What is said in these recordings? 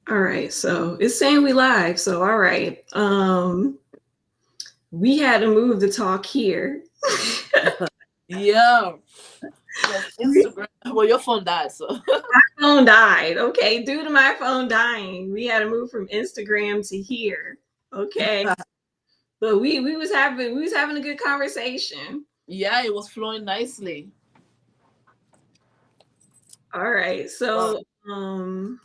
All right, so it's saying we live. So all right. We had to move the talk here. Yeah. Yes, My Instagram. Well, your phone died, so. phone died. Okay, due to my phone dying, we had to move from Instagram to here. Okay. But we was having a good conversation. Yeah, it was flowing nicely. All right. Wow. So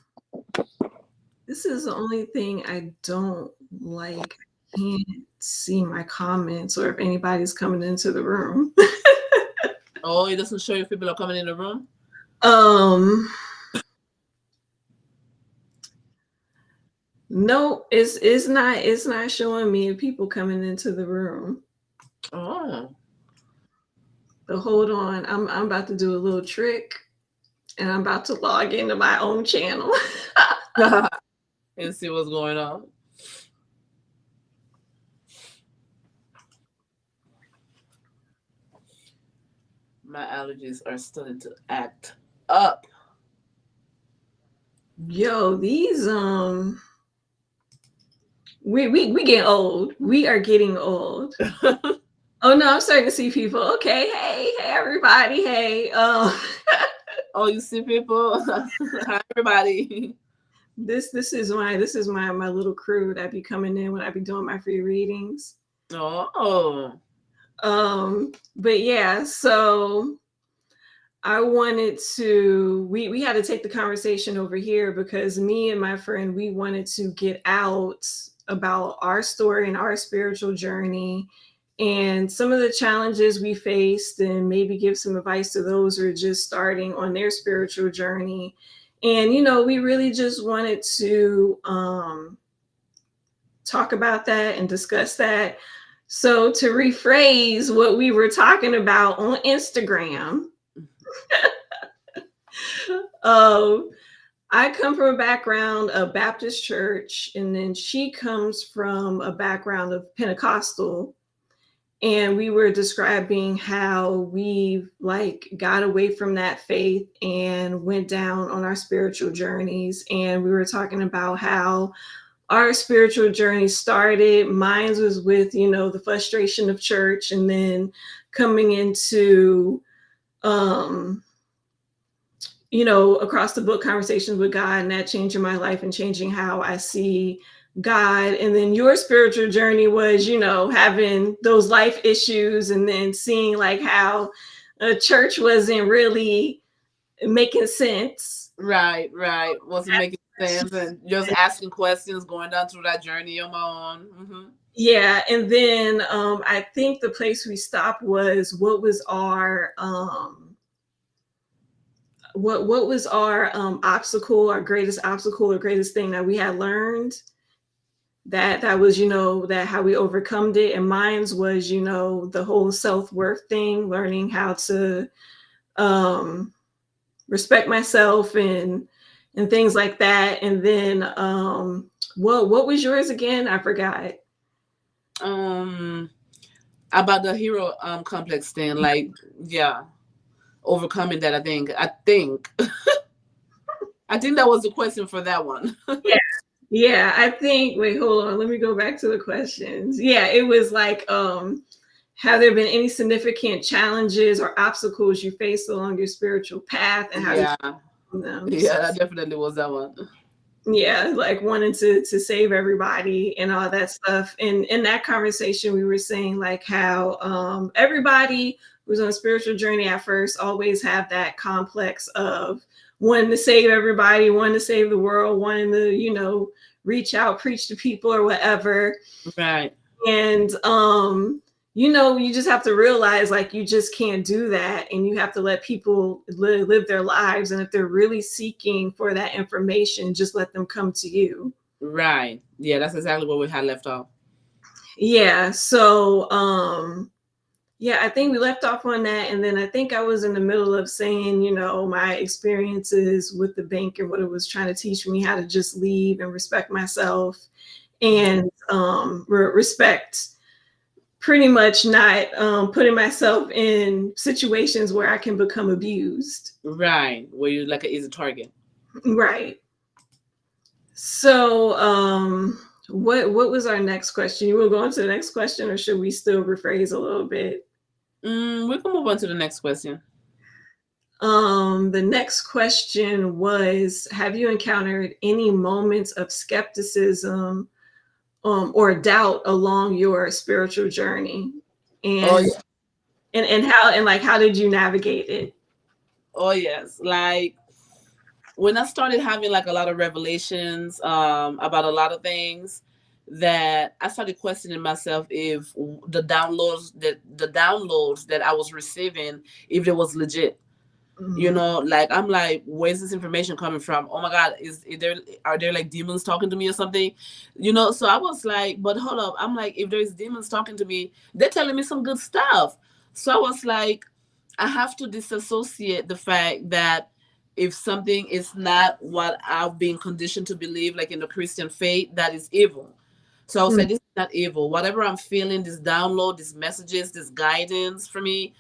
this is the only thing I don't like. I can't see my comments or if anybody's coming into the room. Oh, it doesn't show you if people are coming in the room? um no, it's not showing me people coming into the room. Oh. But hold on. I'm about to do a little trick and I'm about to log into my own channel. And see what's going on. My allergies are starting to act up. Yo, these we getting old. We are getting old. Oh no, I'm starting to see people. Okay, hey everybody. Hey. Oh, you see people? Hi, everybody. this is my little crew that be coming in when I be doing my free readings. Oh. But yeah, so I wanted to we had to take the conversation over here because me and my friend we wanted to get out about our story and our spiritual journey and some of the challenges we faced and maybe give some advice to those who are just starting on their spiritual journey. And we really just wanted to talk about that and discuss that. So to rephrase what we were talking about on Instagram, um, I come from a background of Baptist church, and then she comes from a background of Pentecostal. And we were describing how we like got away from that faith and went down on our spiritual journeys. And we were talking about how our spiritual journey started. Mine was with, the frustration of church and then coming into um across the book conversations with God and that changing my life and changing how I see God. And then your spiritual journey was, having those life issues and then seeing like how a church wasn't really making sense. Right, right. Wasn't making sense and just asking questions, going down through that journey on my own. Yeah. And then I think the place we stopped was what was our obstacle, our greatest obstacle or greatest thing that we had learned that was that how we overcome it. And mine's was the whole self-worth thing, learning how to um respect myself and things like that. And then what was yours again? I forgot. Um, about the hero complex thing, like, yeah, overcoming that. I think I think that was the question for that one. Yeah, yeah, I think, wait, hold on, let me go back to the questions. Yeah, it was like have there been any significant challenges or obstacles you faced along your spiritual path and how you Yeah, overcome them? yeah, that definitely was that one. Yeah, like wanting to save everybody and all that stuff. And in that conversation we were saying like how everybody who's on a spiritual journey at first always have that complex of wanting to save everybody, wanting to save the world, wanting to reach out, preach to people or whatever. Right, And you just have to realize like you just can't do that and you have to let people live their lives, and if they're really seeking for that information, just let them come to you. right. Yeah, that's exactly where we had left off. Yeah, so yeah, I think we left off on that, and then I think I was in the middle of saying my experiences with the bank and what it was trying to teach me how to just leave and respect myself and respect pretty much not putting myself in situations where I can become abused. Right, where you're like an easy target. Right. So, what was our next question? You will go on to the next question, or should we still rephrase a little bit? We can move on to the next question. The next question was, have you encountered any moments of skepticism or doubt along your spiritual journey? Oh And yeah. how did you navigate it? Oh yes. Like when I started having like a lot of revelations about a lot of things, that I started questioning myself if the downloads that I was receiving, if it was legit. You Mhm. know, like I'm like, where's this information coming from? Oh my God, is there, are there like demons talking to me or something? You know, so I was like, but hold up, I'm like, if there's demons talking to me, they're telling me some good stuff. So I was like, I have to disassociate the fact that if something is not what I've been conditioned to believe, like in the Christian faith, that is evil. So I was Mm. like, this is not evil. Whatever I'm feeling, this download, these messages, this guidance for me,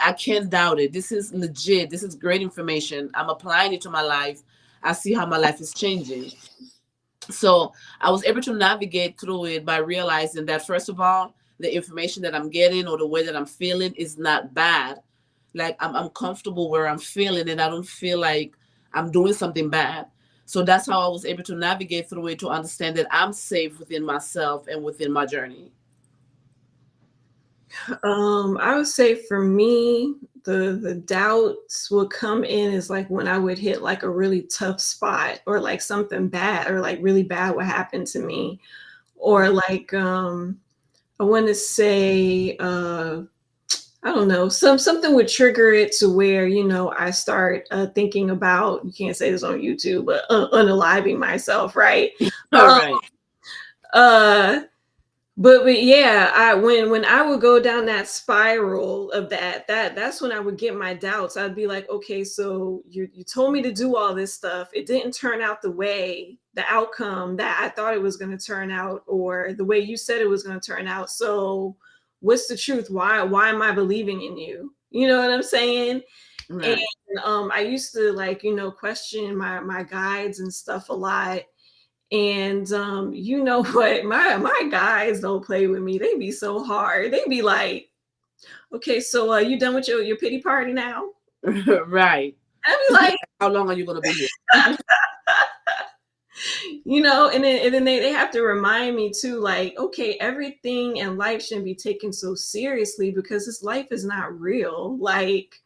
I can't doubt it. This is legit. This is great information. I'm applying it to my life. I see how my life is changing. So I was able to navigate through it by realizing that, first of all, the information that I'm getting or the way that I'm feeling is not bad. Like I'm comfortable where I'm feeling, and I don't feel like I'm doing something bad. So that's how I was able to navigate through it, to understand that I'm safe within myself and within my journey. I would say for me, the doubts would come in is like when I would hit like a really tough spot, or like something bad or like really bad would happen to me, or like I want to say I don't know, something would trigger it to where, I start thinking about, you can't say this on YouTube, but unaliving myself, right? All Um, right. uh but yeah, I when I would go down that spiral of that's when I would get my doubts. I'd be like, okay, so you told me to do all this stuff. It didn't turn out the outcome that I thought it was going to turn out, or the way you said it was going to turn out. So what's the truth? Why am I believing in you? You know what I'm saying? And Right. I used to, like, question my guides and stuff a lot. And you know what? My guys don't play with me. They be so hard. They be like, okay, so you done with your pity party now? Right. I be like, How long are you gonna be here? and then they have to remind me too, like, okay, everything in life shouldn't be taken so seriously, because this life is not real. Like,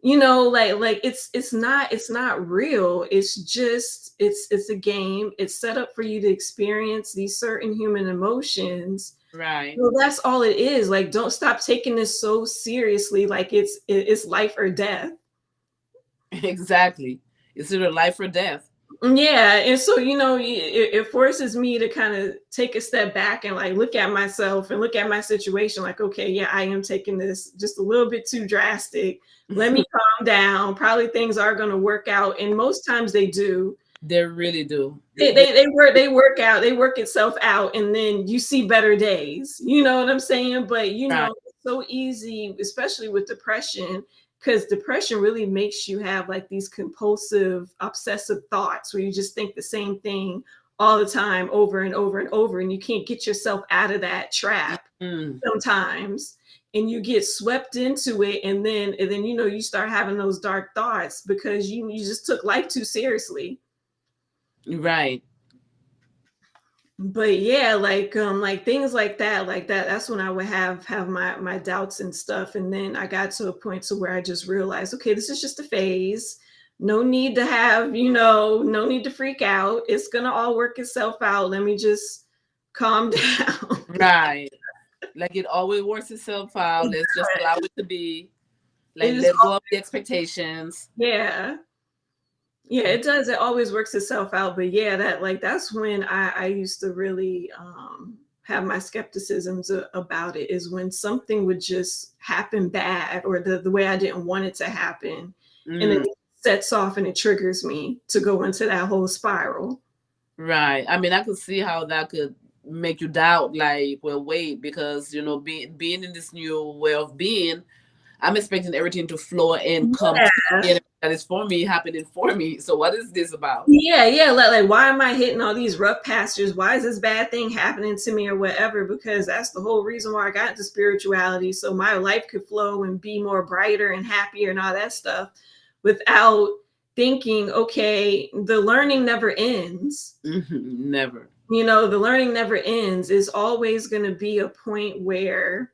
like it's not real. It's just it's a game. It's set up for you to experience these certain human emotions. Right. Well, that's all it is. Like, don't stop taking this so seriously, like it's life or death. Exactly. It's either life or death. Yeah, and so it forces me to kind of take a step back and like look at myself and look at my situation. Like, okay, yeah, I am taking this just a little bit too drastic. Let me calm down. Probably things are going to work out, and most times they do. They really do. They work itself out, and then you see better days. You know what I'm saying? But Right. it's so easy, especially with depression, because depression really makes you have like these compulsive obsessive thoughts where you just think the same thing all the time, over and over and over, and you can't get yourself out of that trap Mm, sometimes, and you get swept into it, and then you start having those dark thoughts because you just took life too seriously. right. But yeah, like things like that, that's when I would have my doubts and stuff. And then I got to a point to where I just realized, okay, this is just a phase. No need to have, no need to freak out. It's gonna all work itself out. Let me just calm down. Right. Like it always works itself out. Let's just allow it to be. It Like is, let go of the expectations. yeah. Yeah, it does. It always works itself out. But yeah, that's when I used to really have my skepticisms about it, is when something would just happen bad, or the way I didn't want it to happen. And Mm, it sets off and it triggers me to go into that whole spiral. right. I mean, I could see how that could make you doubt. Like, well, wait, because being in this new way of being, I'm expecting everything to flow and come Yeah. together that is for me, happening for me. So what is this about? Yeah, like why am I hitting all these rough pastures? Why is this bad thing happening to me or whatever? Because that's the whole reason why I got into spirituality, so my life could flow and be more brighter and happier and all that stuff, without thinking, okay, the learning never ends. Never. You know, the learning never ends. Is always going to be a point where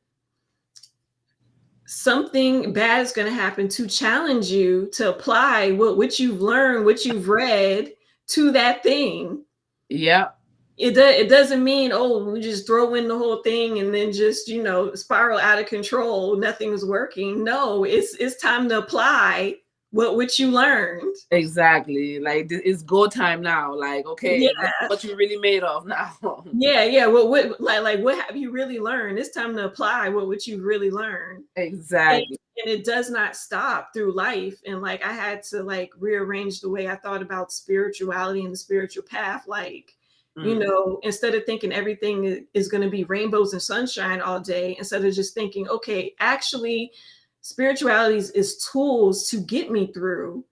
something bad is going to happen to challenge you to apply what you've learned, what you've read to that thing. Yeah. It doesn't mean, oh, we just throw in the whole thing and then just, you know, spiral out of control, nothing's working. No, it's time to apply what you learned. Exactly. Like, it's go time now. Like, okay, Yeah. what you really made of now. Yeah. What like what have you really learned? It's time to apply what you really learned. Exactly. And it does not stop through life. And like I had to like rearrange the way I thought about spirituality and the spiritual path. Like, you know, instead of thinking everything is going to be rainbows and sunshine all day, instead of just thinking, okay, actually, spirituality is tools to get me through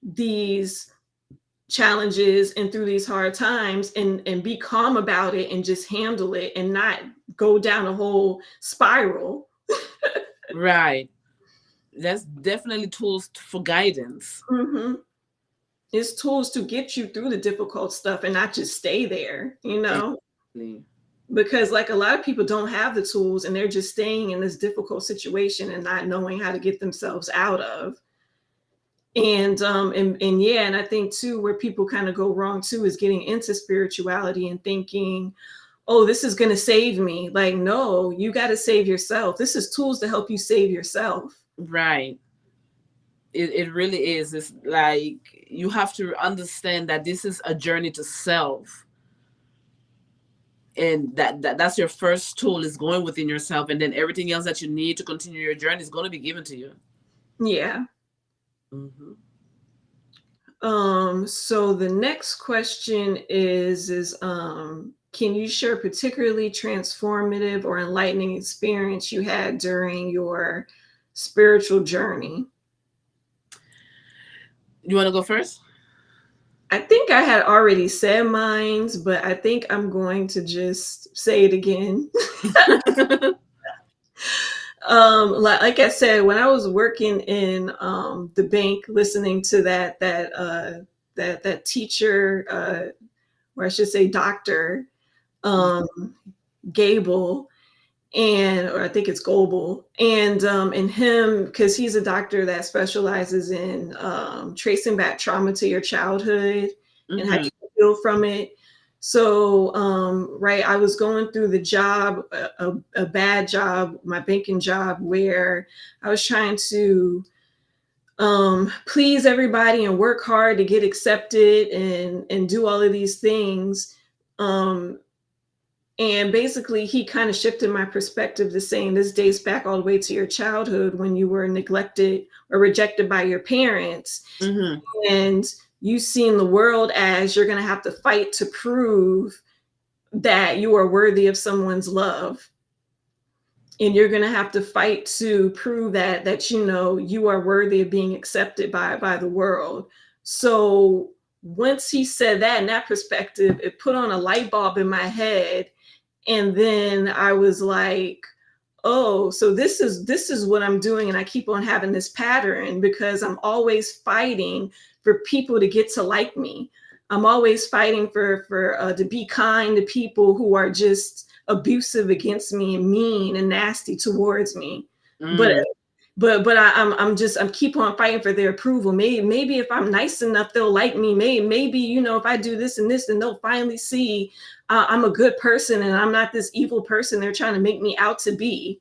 these challenges and through these hard times, and be calm about it and just handle it and not go down a whole spiral. Right. That's definitely tools for guidance. Mm-hmm. It's tools to get you through the difficult stuff and not just stay there, you know? Exactly. Because like a lot of people don't have the tools and they're just staying in this difficult situation and not knowing how to get themselves out of. And yeah, and I think too, where people kind of go wrong too is getting into spirituality and thinking, oh, this is going to save me. Like, no, you got to save yourself. This is tools to help you save yourself. Right. It really is. It's like you have to understand that this is a journey to self, and that's your first tool, is going within yourself, and then everything else that you need to continue your journey is going to be given to you. Yeah. Mm-hmm. So the next question is can you share a particularly transformative or enlightening experience you had during your spiritual journey? You want to go first? I think I had already said mines, but I think I'm going to just say it again. Like I said, when I was working in the bank, listening to that teacher, or I should say doctor, Gable, or I think it's Goebel, and him, because he's a doctor that specializes in tracing back trauma to your childhood and how you can heal from it. So, right, I was going through the job, a bad job, my banking job, where I was trying to please everybody and work hard to get accepted and do all of these things. And basically, he kind of shifted my perspective to saying this dates back all the way to your childhood when you were neglected or rejected by your parents. And you seen the world as you're going to have to fight to prove that you are worthy of someone's love. And you're going to have to fight to prove that you know you are worthy of being accepted by the world. So once he said that in that perspective, it put on a light bulb in my head. And then I was like, oh, so this is what I'm doing. And I keep on having this pattern because I'm always fighting for people to get to like me. I'm always fighting for to be kind to people who are just abusive against me and mean and nasty towards me. But I'm keep on fighting for their approval. Maybe if I'm nice enough, they'll like me. Maybe, you know, if I do this and this, then they'll finally see I'm a good person and I'm not this evil person they're trying to make me out to be,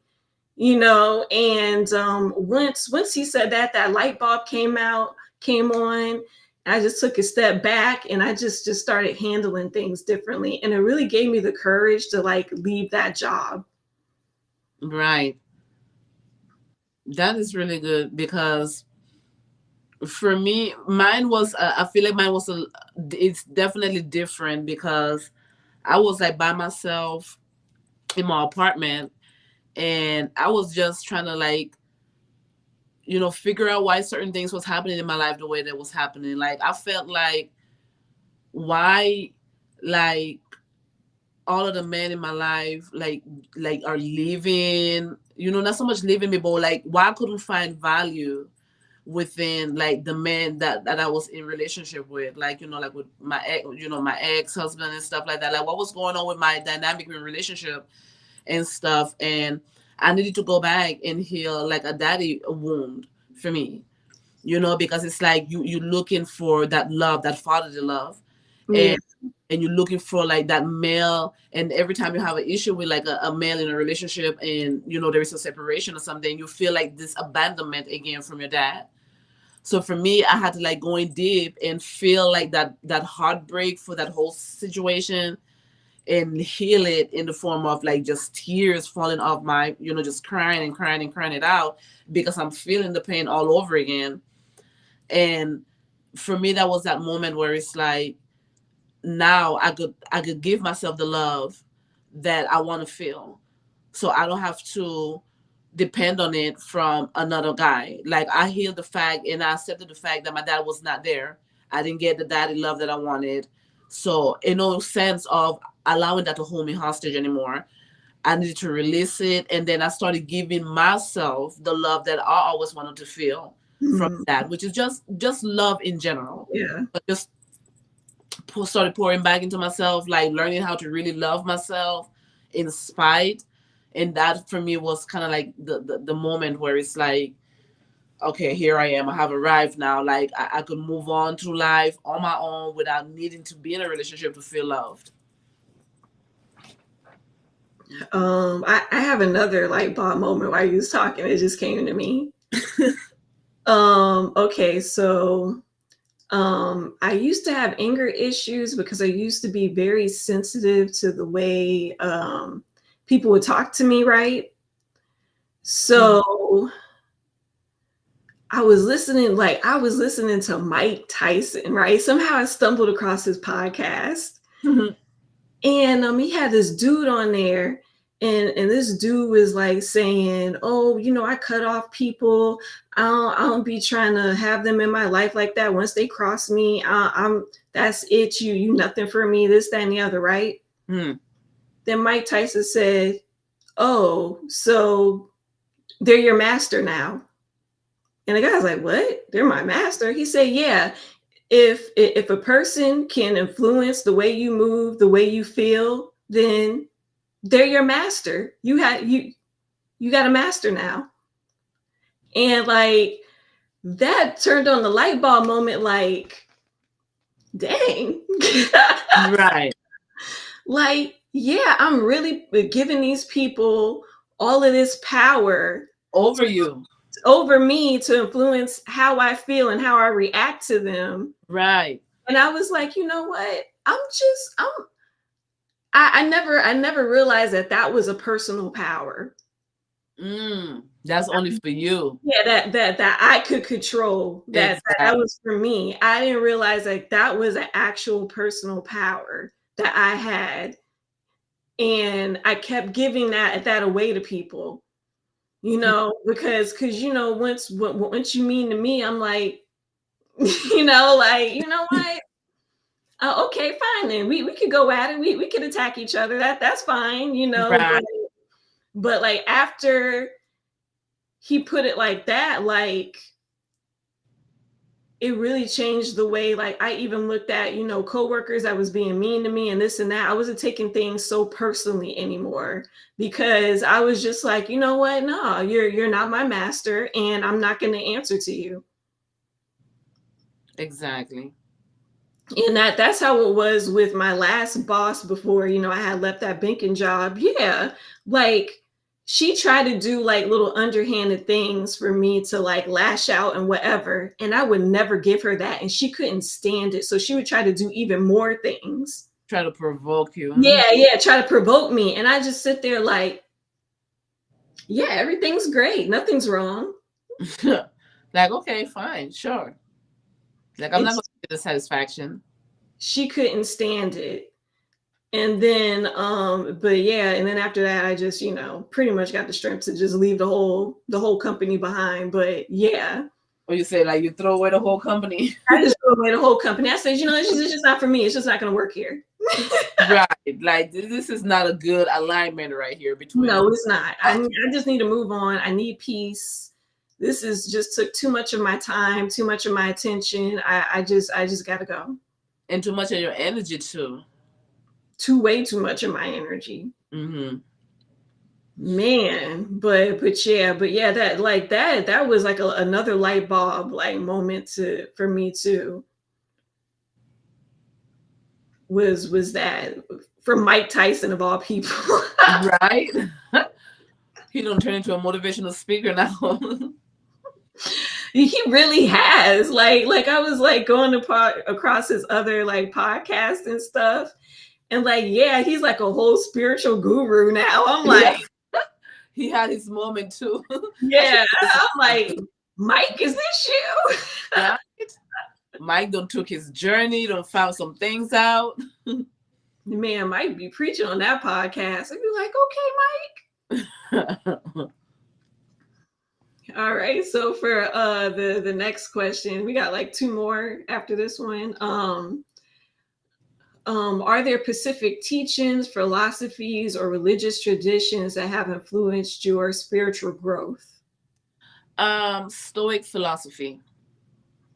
you know. And once he said that light bulb came on, I just took a step back and I just started handling things differently. And it really gave me the courage to like leave that job. Right. That is really good, because for me, mine was, I feel like mine was, it's definitely different, because I was like by myself in my apartment, and I was just trying to like figure out why certain things was happening in my life the way that was happening. Like, I felt like, why, like, all of the men in my life, like are leaving, not so much leaving me, but like, why I couldn't find value within, like, the men that I was in relationship with, like, like with my ex, my ex-husband and stuff like that. Like, what was going on with my dynamic in relationship and stuff. And I needed to go back and heal, like, a daddy wound for me, because it's like you looking for that love, that fatherly love. Yeah. And you're looking for, like, that male, and every time you have an issue with, like, a male in a relationship, and there is a separation or something, you feel like this abandonment again from your dad. So for me, I had to, like, go in deep and feel like that heartbreak for that whole situation, and heal it in the form of, like, just tears falling off my, just crying and crying and crying it out, because I'm feeling the pain all over again. And for me, that was that moment where it's like, now I could give myself the love that I want to feel, so I don't have to depend on it from another guy. Like, I healed the fact, and I accepted the fact that my dad was not there. I didn't get the daddy love that I wanted. So in no sense of allowing that to hold me hostage anymore, I needed to release it. And then I started giving myself the love that I always wanted to feel from that, which is just love in general. Yeah. But just started pouring back into myself, like learning how to really love myself in spite. And that for me was kind of like the moment where it's like, okay, here I am. I have arrived now. Like, I could move on through life on my own without needing to be in a relationship to feel loved. I have another light bulb moment while you was talking. It just came to me. Okay, so I used to have anger issues because I used to be very sensitive to the way people would talk to me, right? So I was listening to Mike Tyson, right? Somehow I stumbled across his podcast. And he had this dude on there, and this dude was like saying, "Oh, I cut off people. I don't be trying to have them in my life like that. Once they cross me, that's it. You nothing for me. This, that, and the other, right?" Then Mike Tyson said, "Oh, so they're your master now." And the guy's like, "What? They're my master?" He said, "Yeah. If a person can influence the way you move, the way you feel, then they're your master. You got a master now." And like, that turned on the light bulb moment, like, dang. Right. Like, yeah, I'm really giving these people all of this power over me to influence how I feel and how I react to them. Right. And I was like, you know what? I never realized that was a personal power. That's only for you. Yeah, that I could control. That was for me. I didn't realize that was an actual personal power that I had. And I kept giving that away to people. Because once you mean to me, I'm like, you know what? Okay, fine then. We could go at it. We could attack each other. That's fine, Right. But like, after he put it like that, like, it really changed the way, like, I even looked at, coworkers that was being mean to me and this and that. I wasn't taking things so personally anymore, because I was just like, you know what? No, you're not my master, and I'm not going to answer to you. Exactly. And that's how it was with my last boss before, I had left that banking job. Yeah. Like, she tried to do like little underhanded things for me to like lash out and whatever. And I would never give her that. And she couldn't stand it. So she would try to do even more things. Try to provoke you. Yeah. Try to provoke me. And I just sit there like, yeah, everything's great. Nothing's wrong. Like, okay, fine, sure. Like, I'm not going to get the satisfaction. She couldn't stand it. And then, but yeah, and then after that, I just, pretty much got the strength to just leave the whole company behind. But yeah, Or you say like you throw away the whole company. I just threw away the whole company. I said, it's just not for me. It's just not going to work here. Right. Like this is not a good alignment right here between. No, it's not. I just need to move on. I need peace. This is just took too much of my time, too much of my attention. I just got to go. And too much of your energy too. Way too much of my energy. Mm-hmm. Man, but yeah, that was like another light bulb like moment for me too. Was that from Mike Tyson of all people. Right? He don't turn into a motivational speaker now. He really has. Like I was like going across his other like podcasts and stuff. And like, yeah, he's like a whole spiritual guru now. I'm like, yeah. He had his moment too. Yeah, I'm like, Mike, is this you? Right? Mike done took his journey, done found some things out. Man, Mike be preaching on that podcast. I'd be like, okay, Mike. All right. So for the next question, we got like 2 more after this one. Are there specific teachings, philosophies, or religious traditions that have influenced your spiritual growth? Stoic philosophy.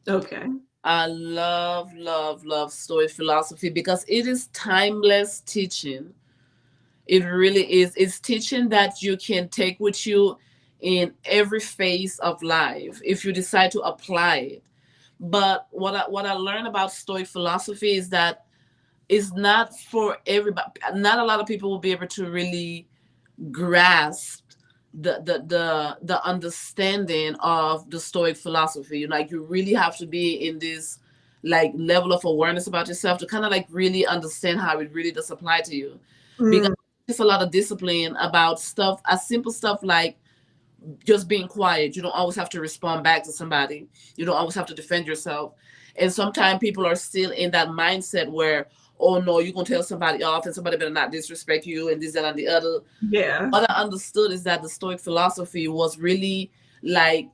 Okay. I love Stoic philosophy because it is timeless teaching. It really is. It's teaching that you can take with you in every phase of life if you decide to apply it. But what I learned about Stoic philosophy is that it's not for everybody. Not a lot of people will be able to really grasp the understanding of the Stoic philosophy. Like you really have to be in this like level of awareness about yourself to kind of like really understand how it really does apply to you. Because there's a lot of discipline about stuff, as simple stuff like just being quiet. You don't always have to respond back to somebody. You don't always have to defend yourself. And sometimes people are still in that mindset where, oh no, you're gonna tell somebody off and somebody better not disrespect you and this, that, and the other. Yeah. What I understood is that the Stoic philosophy was really like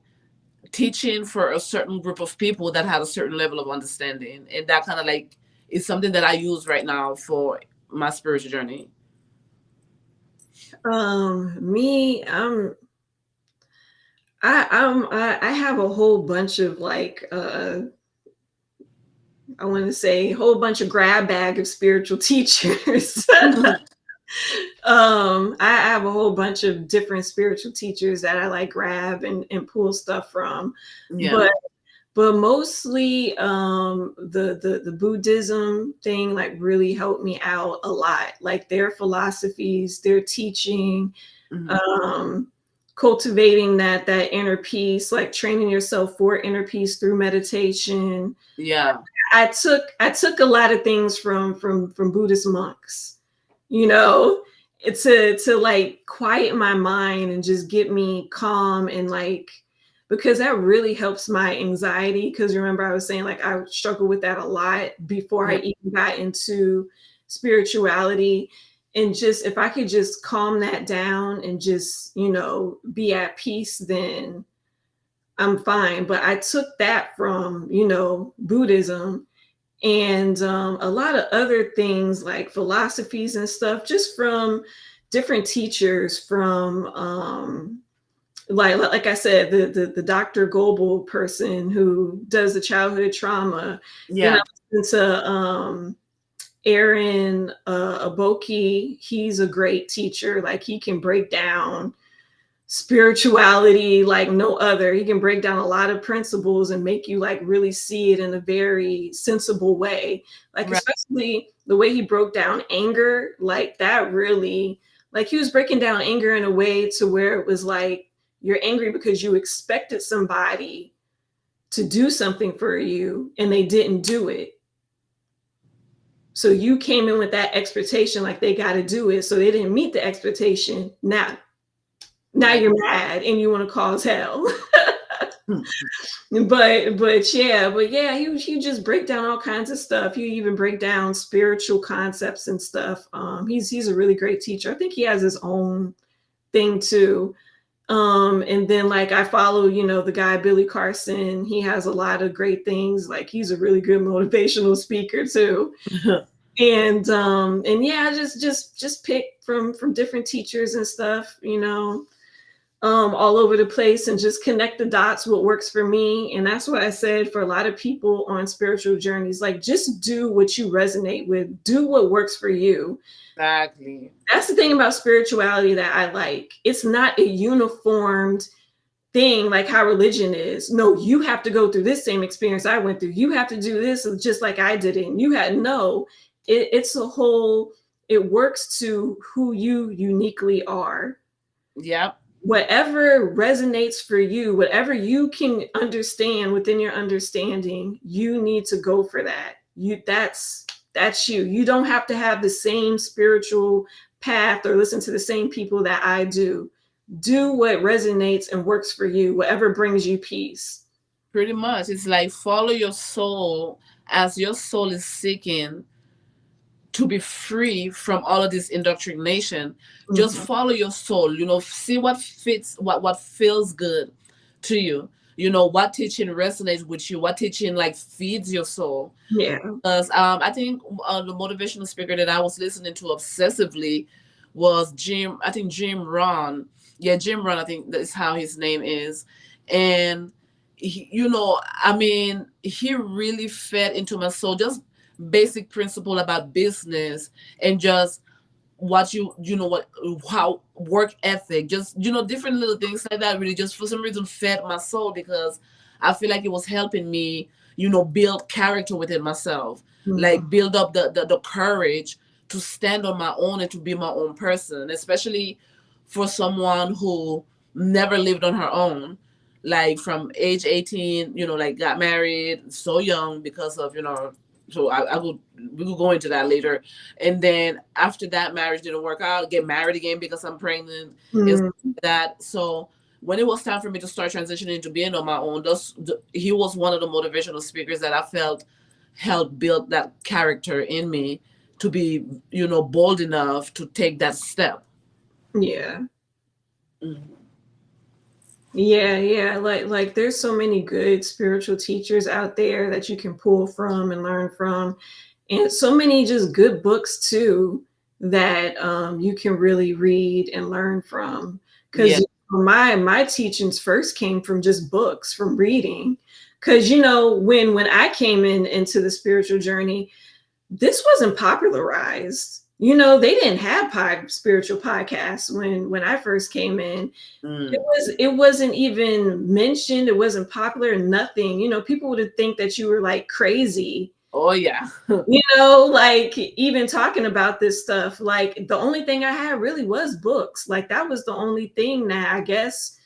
teaching for a certain group of people that had a certain level of understanding. And that kind of like is something that I use right now for my spiritual journey. Me, I have a whole bunch of like I want to say a whole bunch of grab bag of spiritual teachers. I have a whole bunch of different spiritual teachers that I like grab and pull stuff from. Yeah. But mostly the Buddhism thing like really helped me out a lot. Like their philosophies, their teaching, cultivating that inner peace, like training yourself for inner peace through meditation. Yeah. I took a lot of things from Buddhist monks, it's to like quiet my mind and just get me calm and like, because that really helps my anxiety. Because remember I was saying like I struggled with that a lot before I even got into spirituality. And just if I could just calm that down and just, be at peace, then I'm fine. But I took that from, Buddhism and a lot of other things like philosophies and stuff, just from different teachers from like I said, the Dr. Goebel person who does the childhood trauma. Yeah. Into Aaron Aboki, he's a great teacher. Like he can break down spirituality like no other. He can break down a lot of principles and make you like really see it in a very sensible way. Like especially the way he broke down anger, like that really, like he was breaking down anger in a way to where it was like you're angry because you expected somebody to do something for you and they didn't do it. So you came in with that expectation, like they got to do it. So they didn't meet the expectation. Now you're mad and you want to cause hell. but yeah, he just break down all kinds of stuff. He even break down spiritual concepts and stuff. He's a really great teacher. I think he has his own thing too. And then like I follow, the guy Billy Carson. He has a lot of great things. Like he's a really good motivational speaker too. And yeah, just pick from different teachers and stuff, all over the place, and just connect the dots, what works for me. And that's what I said for a lot of people on spiritual journeys, like just do what you resonate with, do what works for you. Exactly. That's the thing about spirituality that I like. It's not a uniformed thing like how religion is. No, you have to go through this same experience I went through. You have to do this just like I did it. And you had it's a whole, it works to who you uniquely are. Yep. Whatever resonates for you, whatever you can understand within your understanding, you need to go for that. That's you. You don't have to have the same spiritual path or listen to the same people that I do. Do what resonates and works for you, whatever brings you peace. Pretty much. It's like follow your soul as your soul is seeking to be free from all of this indoctrination. Just follow your soul, see what fits, what feels good to you. What teaching resonates with you, what teaching like feeds your soul. Yeah. Because I think the motivational speaker that I was listening to obsessively was Jim Rohn. Yeah, Jim Rohn, I think that's how his name is. And he, he really fed into my soul just basic principle about business and just what how work ethic, just different little things like that really just for some reason fed my soul, because I feel like it was helping me build character within myself, like build up the courage to stand on my own and to be my own person, especially for someone who never lived on her own, like from age 18, like got married so young because of so we could go into that later. And then after that marriage didn't work out, get married again because I'm pregnant and that. So when it was time for me to start transitioning into being on my own, he was one of the motivational speakers that I felt helped build that character in me to be, bold enough to take that step. Yeah. Yeah. Like there's so many good spiritual teachers out there that you can pull from and learn from. And so many just good books too that you can really read and learn from. Because my teachings first came from just books, from reading. Because when I came into the spiritual journey, this wasn't popularized. They didn't have spiritual podcasts when I first came in. It wasn't even mentioned. It wasn't popular. Nothing. People would think that you were like crazy. Oh yeah. Like even talking about this stuff. Like the only thing I had really was books. Like that was the only thing that I guess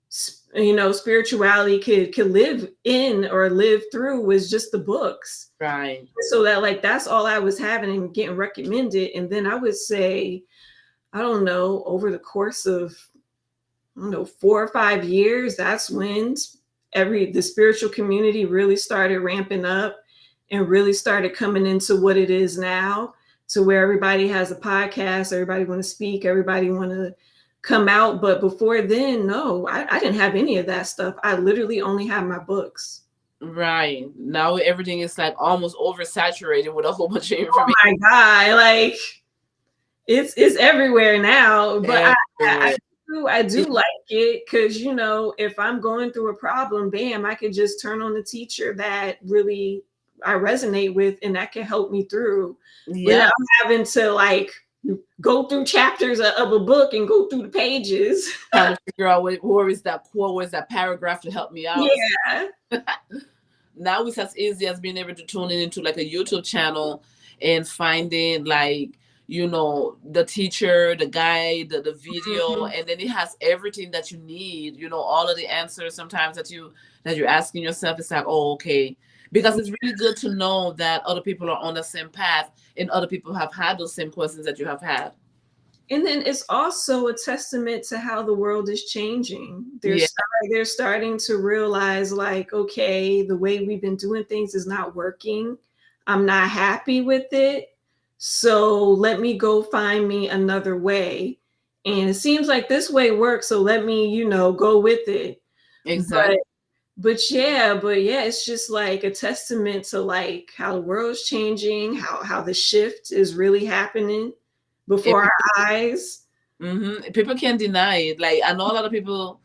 spirituality could live in or live through, was just the books. Right. So that like that's all I was having and getting recommended. And then I would say, I don't know, over the course of 4 or 5 years, that's when the spiritual community really started ramping up and really started coming into what it is now, to where everybody has a podcast, everybody want to speak, everybody want to come out. But before then, no, I didn't have any of that stuff. I literally only had my books. Right. Now everything is like almost oversaturated with a whole bunch of information. Oh my God, like it's everywhere now. But I do like it, because if I'm going through a problem, bam, I could just turn on the teacher that really I resonate with, and that can help me through without having to like go through chapters of a book and go through the pages. Trying to figure out where is that quote, where's that paragraph to help me out. Yeah. Now it's as easy as being able to tune into like a YouTube channel and finding like, the teacher, the guide, the video, and then it has everything that you need, all of the answers sometimes that you're asking yourself. It's like, oh, okay. Because it's really good to know that other people are on the same path and other people have had those same questions that you have had. And then it's also a testament to how the world is changing. Yeah, They're starting to realize, like, okay, the way we've been doing things is not working. I'm not happy with it. So let me go find me another way. And it seems like this way works. So let me, go with it. exactly. But but yeah, it's just like a testament to like how the world's changing, how the shift is really happening before our eyes. People can't deny it. Like, I know a lot of people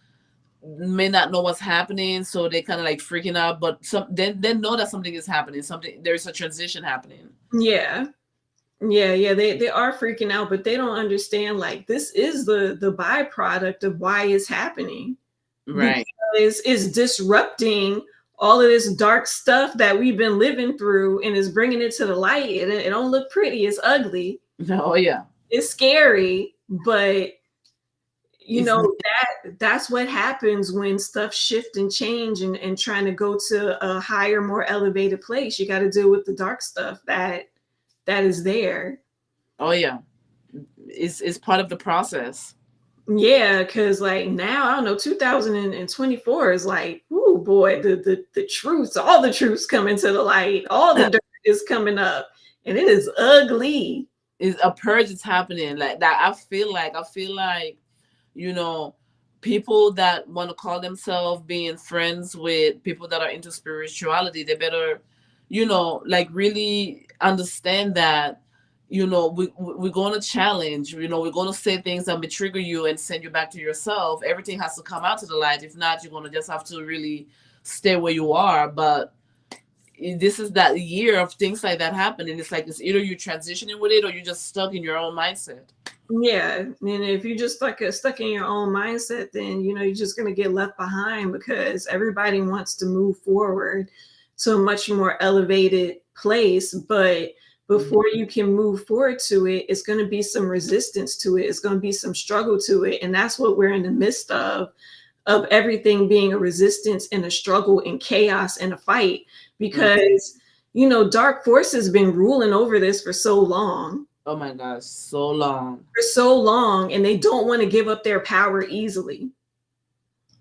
may not know what's happening, so they kind of like freaking out. But they know that something is happening. There's a transition happening. Yeah. Yeah. They are freaking out, but they don't understand like this is the byproduct of why it's happening. Right. Because it's disrupting all of this dark stuff that we've been living through and is bringing it to the light. And it don't look pretty. It's ugly. Oh yeah. It's scary, but It's that's what happens when stuff shift and change and trying to go to a higher, more elevated place. You got to deal with the dark stuff that is there. oh yeah. It's part of the process. Yeah, because like now, I don't know, 2024 is like, oh boy, the truths, all the truths coming to the light, all the dirt is coming up, and it is ugly. Is a purge is happening like that. I feel like you know, people that want to call themselves being friends with people that are into spirituality, they better, like really understand that, we're going to challenge, we're going to say things that may trigger you and send you back to yourself. Everything has to come out to the light. If not, you're going to just have to really stay where you are. But this is that year of things like that happening. It's like it's either you transitioning with it or you're just stuck in your own mindset. Yeah, and if you just stuck in your own mindset, then you're just gonna get left behind because everybody wants to move forward to a much more elevated place. But before you can move forward to it, it's going to be some resistance to it. It's going to be some struggle to it, and that's what we're in the midst of everything being a resistance and a struggle and chaos and a fight because dark forces been ruling over this for so long. Oh my gosh, so long. For so long, and they don't want to give up their power easily.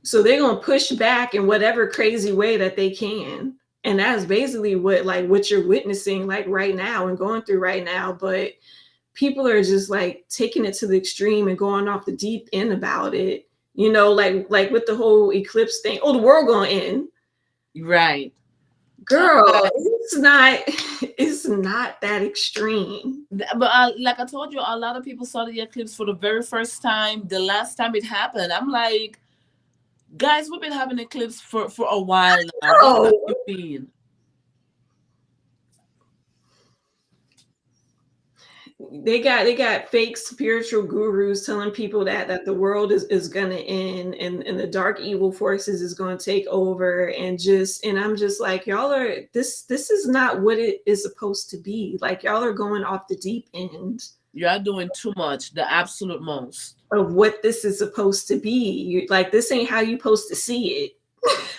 So they're going to push back in whatever crazy way that they can. And that's basically what you're witnessing like right now and going through right now. But people are just like taking it to the extreme and going off the deep end about it. Like with the whole eclipse thing. Oh, the world going to end. Right. Girl, it's not that extreme. But like I told you, a lot of people saw the eclipse for the very first time. The last time it happened, I'm like, guys, we've been having eclipse for a while now. What have you been? They got fake spiritual gurus telling people that the world is gonna end and the dark evil forces is gonna take over and I'm just like, y'all are this is not what it is supposed to be. Like, y'all are going off the deep end. You are doing too much, the absolute most of what this is supposed to be. Like, this ain't how you supposed to see it.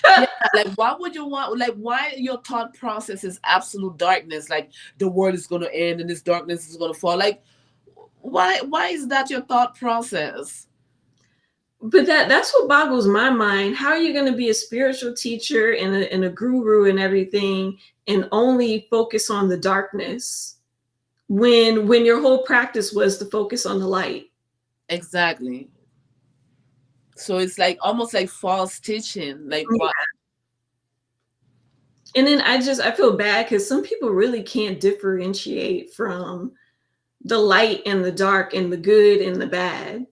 Yeah, like why would you want, like, why your thought process is absolute darkness, like the world is going to end and this darkness is going to fall? Like, why is that your thought process? But that's what boggles my mind. How are you going to be a spiritual teacher and a guru and everything and only focus on the darkness when your whole practice was to focus on the light? Exactly. So it's like almost like false teaching. Like, what? And then I feel bad because some people really can't differentiate from the light and the dark and the good and the bad.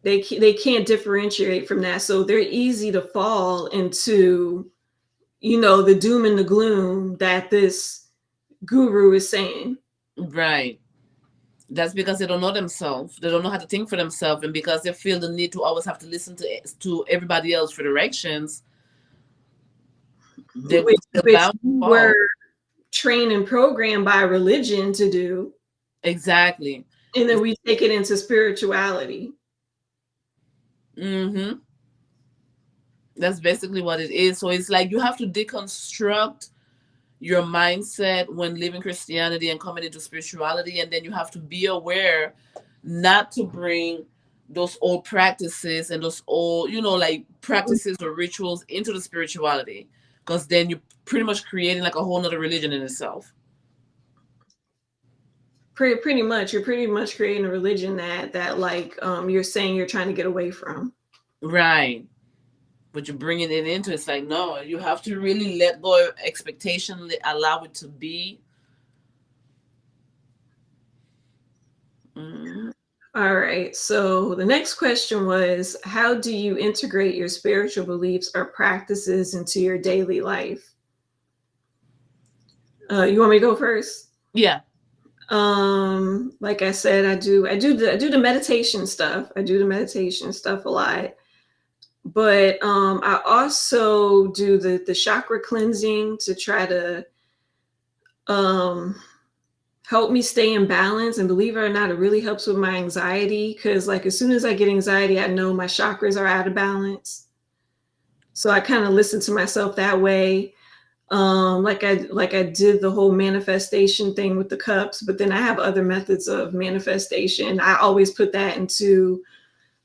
They can't differentiate from that. So they're easy to fall into, the doom and the gloom that this guru is saying. Right. That's because they don't know themselves. They don't know how to think for themselves. And because they feel the need to always have to listen to everybody else for directions, which were trained and programmed by religion to do. Exactly. And then we take it into spirituality. That's basically what it is. So it's like you have to deconstruct your mindset when living Christianity and coming into spirituality. And then you have to be aware not to bring those old practices and those old, like practices or rituals into the spirituality, because then you're pretty much creating like a whole nother religion in itself. Pretty much, you're pretty much creating a religion that like you're saying you're trying to get away from. Right. But you're bringing it into, it's like, no, you have to really let go of expectation, allow it to be. Mm-hmm. All right. So the next question was, how do you integrate your spiritual beliefs or practices into your daily life? You want me to go first? Yeah. Like I said, I do the meditation stuff. I do the meditation stuff a lot. But I also do the chakra cleansing to try to help me stay in balance. And believe it or not, it really helps with my anxiety, because like as soon as I get anxiety, I know my chakras are out of balance. So I kind of listen to myself that way. Like I did the whole manifestation thing with the cups, but then I have other methods of manifestation. I always put that into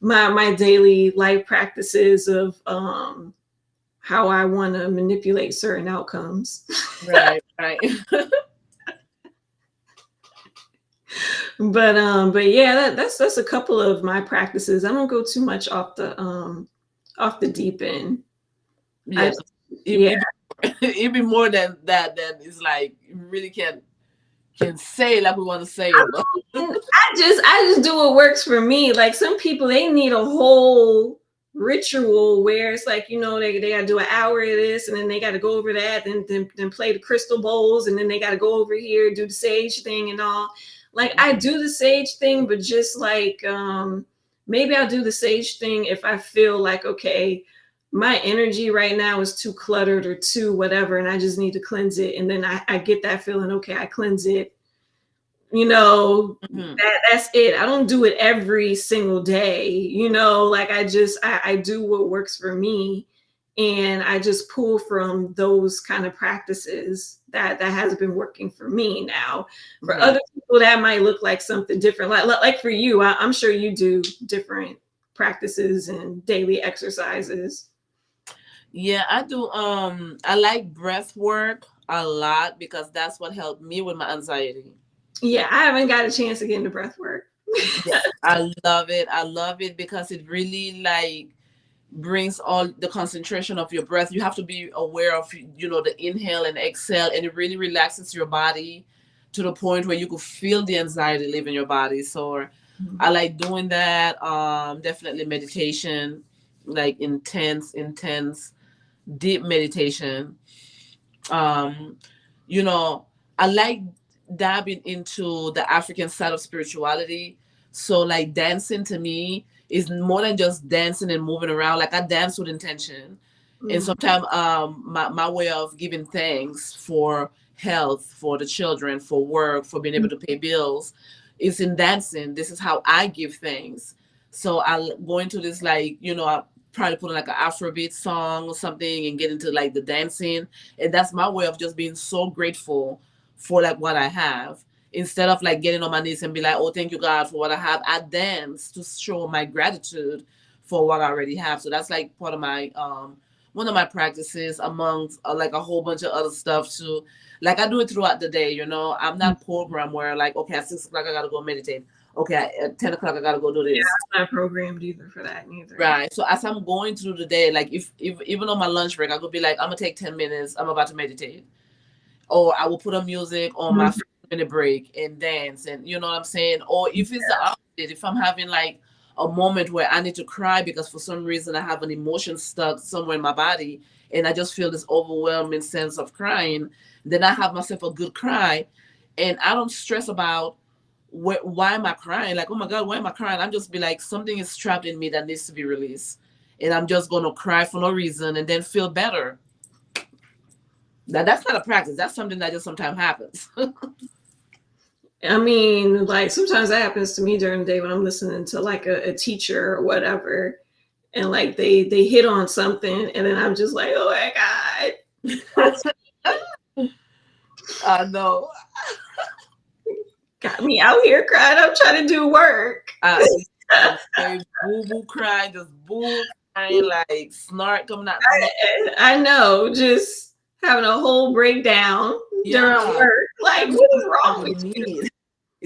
my daily life practices of how I want to manipulate certain outcomes. Right. But yeah, that's a couple of my practices. I don't go too much off the deep end. Yeah. It'd be more than that. That is like, you really can say like we want to say it. But I just do what works for me. Like some people, they need a whole ritual where it's like, they got to do an hour of this, and then they got to go over that, and then play the crystal bowls, and then they got to go over here, do the sage thing and all. Like I do the sage thing, but just like maybe I'll do the sage thing if I feel like, okay, my energy right now is too cluttered or too whatever, and I just need to cleanse it. And then I get that feeling, okay, I cleanse it. That's it. I don't do it every single day. Like I do what works for me, and I just pull from those kind of practices that has been working for me. Now, for other people, that might look like something different. Like for you, I'm sure you do different practices and daily exercises. Yeah, I do. I like breath work a lot because that's what helped me with my anxiety. Yeah, I haven't got a chance to get into breath work. Yeah, I love it. I love it because it really like brings all the concentration of your breath. You have to be aware of, the inhale and exhale, and it really relaxes your body to the point where you could feel the anxiety leaving your body. So I like doing that. Definitely meditation, like intense, deep meditation. I like dabbing into the African side of spirituality. So like dancing to me is more than just dancing and moving around. Like I dance with intention. And sometimes my way of giving thanks for health, for the children, for work, for being able to pay bills is in dancing. This is how I give thanks. So I go into this like, I probably put on like an Afrobeat song or something and get into like the dancing. And that's my way of just being so grateful for like what I have. Instead of like getting on my knees and be like, oh, thank you, God, for what I have. I dance to show my gratitude for what I already have. So that's like part of my, one of my practices amongst like a whole bunch of other stuff too. Like I do it throughout the day, I'm not programmed where like, okay, at 6 o'clock, I got to go meditate. Okay, at 10 o'clock, I got to go do this. Yeah, I'm not programmed either for that neither. Right. So as I'm going through the day, like if even on my lunch break, I could be like, I'm going to take 10 minutes. I'm about to meditate. Or I will put on music on my 5-minute break and dance, and you know what I'm saying? Or if it's the opposite, if I'm having like a moment where I need to cry because for some reason I have an emotion stuck somewhere in my body and I just feel this overwhelming sense of crying, then I have myself a good cry, and I don't stress about why am I crying? Like, oh my God, why am I crying? I'm just be like, something is trapped in me that needs to be released, and I'm just going to cry for no reason and then feel better. Now, that's not a practice. That's something that just sometimes happens. I mean, like sometimes that happens to me during the day when I'm listening to like a teacher or whatever, and like they hit on something, and then I'm just like, oh my God. I know. Got me out here crying. I'm trying to do work. Boo boo crying, just boo crying, like snort coming out. I know, just having a whole breakdown during work. Like, what is wrong with you?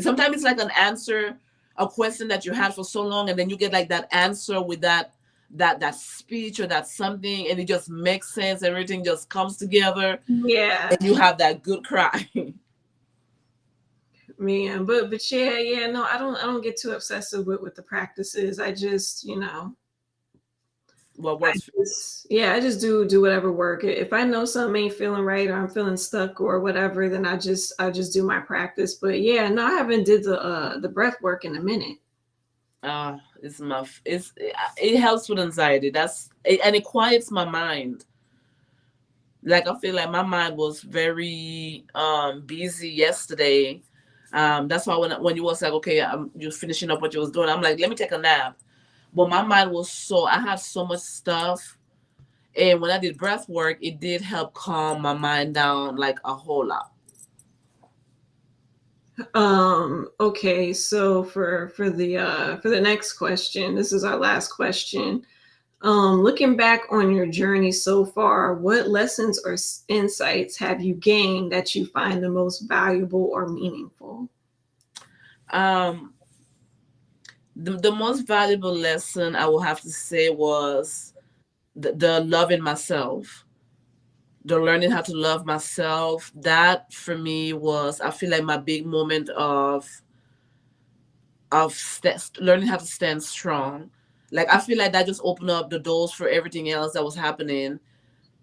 Sometimes it's like an answer, a question that you had for so long, and then you get like that answer with that speech or that something, and it just makes sense. Everything just comes together. Yeah. And you have that good cry. Man, but yeah, no, I don't get too obsessive with the practices. I just, what works? I just do whatever work. If I know something ain't feeling right or I'm feeling stuck or whatever, then I just do my practice. But yeah, no, I haven't did the breath work in a minute. It helps with anxiety. And it quiets my mind. Like I feel like my mind was very busy yesterday. That's why when you was like, okay, you're finishing up what you was doing, I'm like, let me take a nap. But my mind was I had so much stuff. And when I did breath work, it did help calm my mind down like a whole lot. Okay, so for the next question, this is our last question. Looking back on your journey so far, what lessons or insights have you gained that you find the most valuable or meaningful? The most valuable lesson I will have to say was the loving myself, the learning how to love myself. That for me was, I feel like, my big moment of learning how to stand strong. Like I feel like that just opened up the doors for everything else that was happening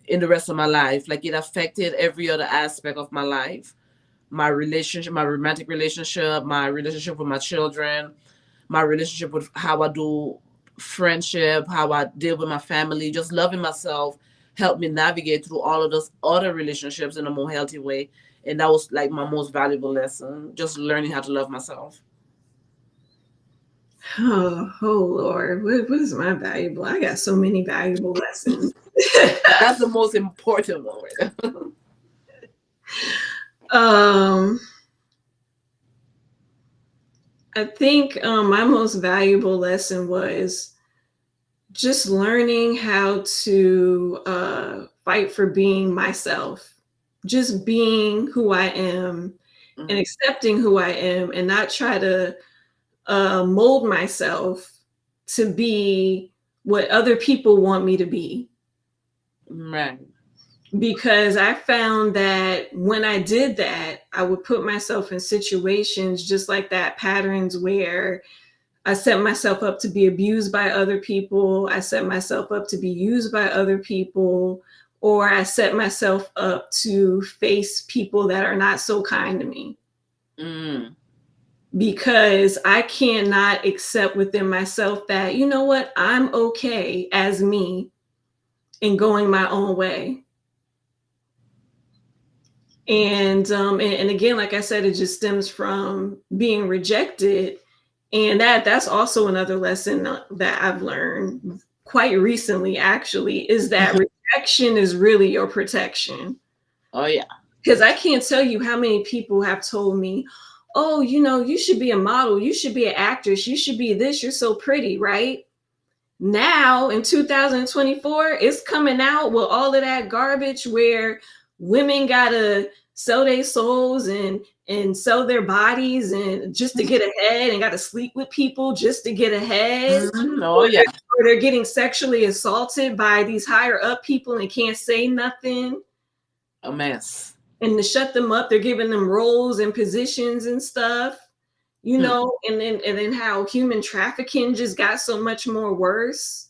in the rest of my life. Like it affected every other aspect of my life. My relationship, my romantic relationship, my relationship with my children, my relationship with how I do friendship, how I deal with my family. Just loving myself helped me navigate through all of those other relationships in a more healthy way. And that was like my most valuable lesson, just learning how to love myself. Oh Lord, what is my valuable? I got so many valuable lessons. That's the most important one. I think my most valuable lesson was just learning how to fight for being myself, just being who I am and accepting who I am, and not try to mold myself to be what other people want me to be. Right. Because I found that when I did that, I would put myself in situations just like that, patterns where I set myself up to be abused by other people. I set myself up to be used by other people, or I set myself up to face people that are not so kind to me. Because I cannot accept within myself that, you know what, I'm okay as me and going my own way. And again, like I said, it just stems from being rejected. And that's also another lesson that I've learned quite recently, actually, is that rejection is really your protection. Oh, yeah. Because I can't tell you how many people have told me, oh, you should be a model. You should be an actress. You should be this. You're so pretty, right? Now in 2024, it's coming out with all of that garbage where women gotta sell their souls and sell their bodies and just to get ahead, and gotta sleep with people just to get ahead. Oh, yeah. Or they're getting sexually assaulted by these higher up people and can't say nothing. A mess. And to shut them up, they're giving them roles and positions and stuff. And then how human trafficking just got so much more worse.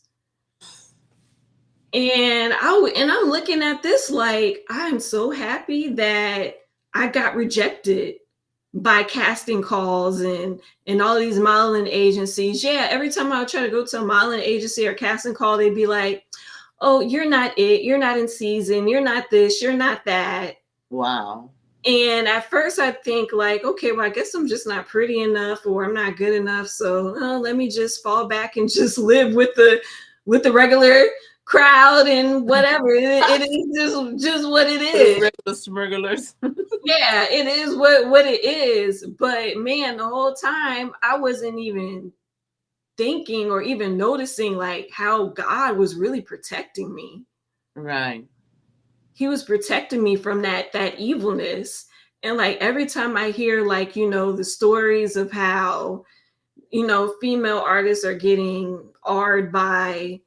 And I'm looking at this like, I'm so happy that I got rejected by casting calls and all these modeling agencies. Yeah, every time I would try to go to a modeling agency or casting call, they'd be like, oh, you're not it. You're not in season. You're not this. You're not that. Wow. And at first I think like, okay, well, I guess I'm just not pretty enough or I'm not good enough. So let me just fall back and just live with the regular crowd and whatever. It is just what it is. Regular smugglers. Yeah, it is what it is. But man, the whole time I wasn't even thinking or even noticing like how God was really protecting me. Right. He was protecting me from that evilness. And like every time I hear like, the stories of how, female artists are getting ard by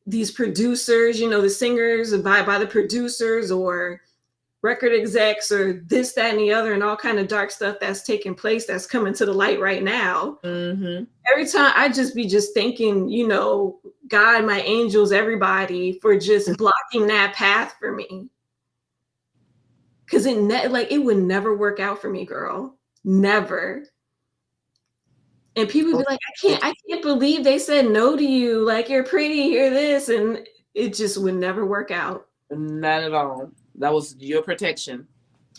these producers, the singers by the producers or record execs or this, that, and the other, and all kind of dark stuff that's taking place that's coming to the light right now. Mm-hmm. Every time I just be just thanking, God, my angels, everybody for just blocking that path for me. Cause it would never work out for me, girl. Never. And people be like, I can't believe they said no to you. Like, you're pretty, you're this, and it just would never work out. Not at all. That was your protection.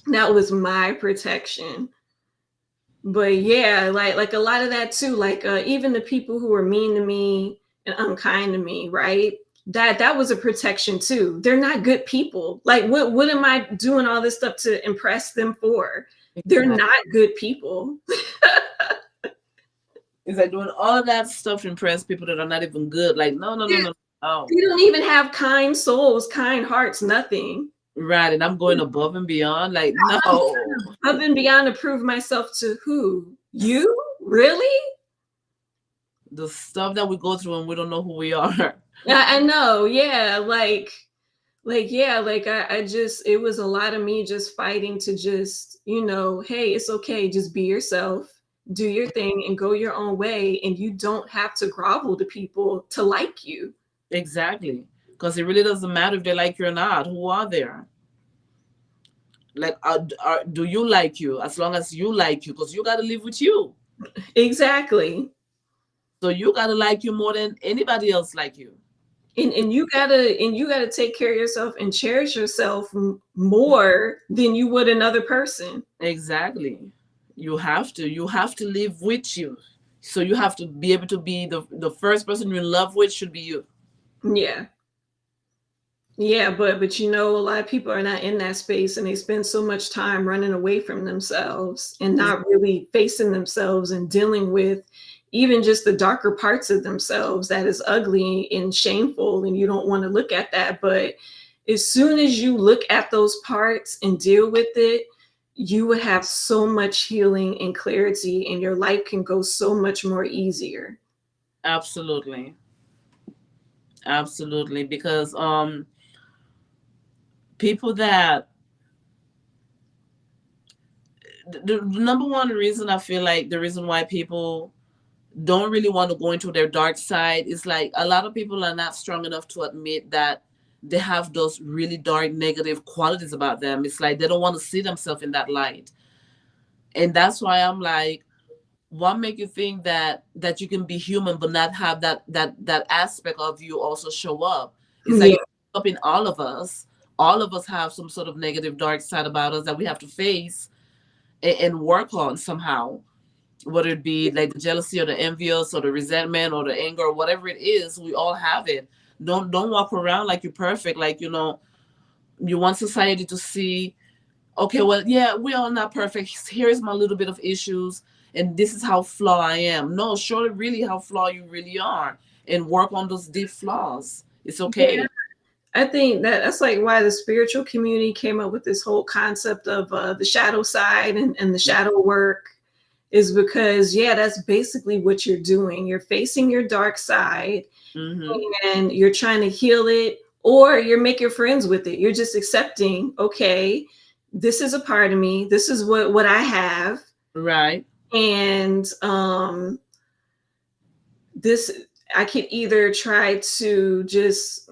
That was my protection. But yeah, like a lot of that too. Like even the people who were mean to me and unkind to me, right? That was a protection too. They're not good people. Like what am I doing all this stuff to impress them for? They're not good people. It's like doing all that stuff to impress people that are not even good. Like, no. Oh. They don't even have kind souls, kind hearts, nothing. Right, and I'm going above and beyond. Like, no. Above and beyond to prove myself to who? You? Really? The stuff that we go through and we don't know who we are. I know. Yeah. I just, it was a lot of me just fighting to just, hey, it's okay. Just be yourself, do your thing and go your own way. And you don't have to grovel to people to like you. Exactly. Because it really doesn't matter if they like you or not. Who are there? Like, do you like you? As long as you like you, because you got to live with you. Exactly. So you got to like you more than anybody else like you. And you gotta take care of yourself and cherish yourself more than you would another person. Exactly. You have to live with you. So you have to be able to be the first person you're in love with should be you. Yeah. Yeah, but a lot of people are not in that space and they spend so much time running away from themselves and not really facing themselves and dealing with even just the darker parts of themselves that is ugly and shameful, and you don't want to look at that. But as soon as you look at those parts and deal with it, you would have so much healing and clarity, and your life can go so much more easier. Absolutely. Absolutely. Because people that the number one reason I feel like the reason why people don't really want to go into their dark side is like a lot of people are not strong enough to admit that they have those really dark negative qualities about them. It's like they don't want to see themselves in that light. And that's why I'm like, what make you think that you can be human but not have that aspect of you also show up? It's like up in all of us. All of us have some sort of negative dark side about us that we have to face and work on somehow. Whether it be like the jealousy or the envious or the resentment or the anger or whatever it is, we all have it. Don't walk around like you're perfect. Like, you want society to see, okay, well, yeah, we are not perfect. Here's my little bit of issues, and this is how flawed I am. No, show it really how flawed you really are and work on those deep flaws. It's okay. Yeah. I think that's like why the spiritual community came up with this whole concept of the shadow side and the shadow work, is because, that's basically what you're doing. You're facing your dark side, and you're trying to heal it, or you're making friends with it. You're just accepting, okay, this is a part of me. This is what I have. Right. And this, I could either try to just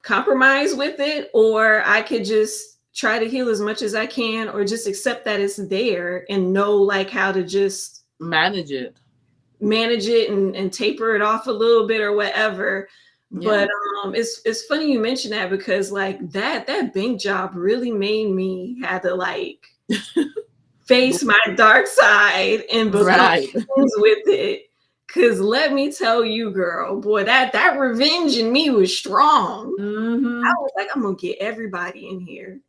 compromise with it, or I could just try to heal as much as I can, or just accept that it's there and know like how to just manage it and taper it off a little bit or whatever. Yeah. But it's funny you mention that, because like that bank job really made me have to like face my dark side and become friends with it. Cause let me tell you, girl, boy, that revenge in me was strong. I was like, I'm gonna get everybody in here.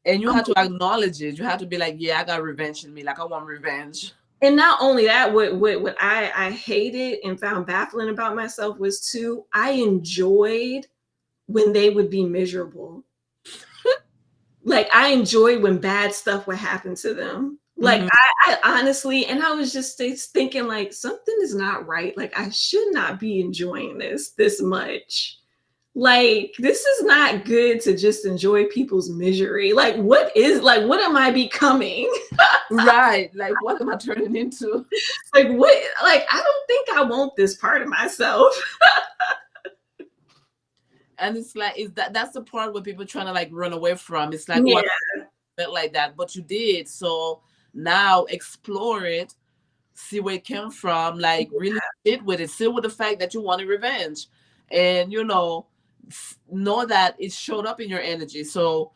And you have to acknowledge it. You have to be like, yeah, I got revenge in me. Like, I want revenge. And not only that, what I hated and found baffling about myself was too, I enjoyed when they would be miserable. Like, I enjoyed when bad stuff would happen to them. Like, I honestly, and I was just thinking, like, something is not right. Like, I should not be enjoying this much. Like, this is not good to just enjoy people's misery. Like, what am I becoming? Right. Like, what am I turning into? Like, what? Like, I don't think I want this part of myself. And it's like, that's the part where people trying to like run away from. It's like, what felt like that, but you did. So now explore it, see where it came from, like really sit with it, sit with the fact that you wanted revenge, and know that it showed up in your energy. So